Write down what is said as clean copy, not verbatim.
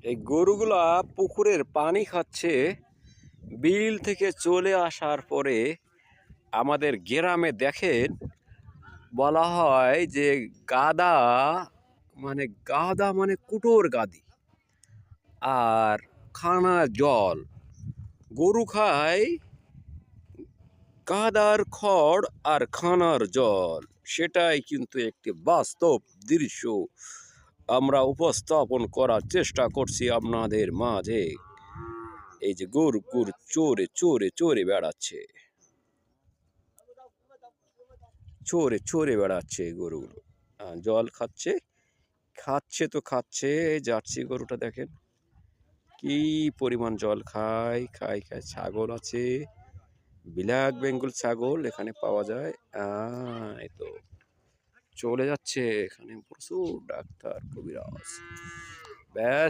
এই গরুগুলা পুকুরের পানি খাচ্ছে। বিল থেকে চলে আসার পরে আমাদের গ্রামে দেখেন বলা হয় যে গাদা গাদা মানে কুটোর গাদি আর খানা জল। গরু খায় কাদার খড় আর খানার জল। সেটাই কিন্তু একটি বাস্তব দৃশ্য আমরা উপস্থাপন করার চেষ্টা করছি আপনাদের মাঝে। এই যে গরু চোরে চোরে চোরে বেড়াচ্ছে, চোরে চোরে বেড়াচ্ছে গরুগুলো। জল খাচ্ছে, খাচ্ছে তো খাচ্ছে। জার্সি গরুটা দেখেন কি পরিমাণ জল খায় খায় খায়। ছাগল আছে, ব্ল্যাক বেঙ্গল ছাগল এখানে পাওয়া যায়। এই তো চলে যাচ্ছে, এখানে প্রচুর ডাক্তার কবিরাজ। ব্যাস।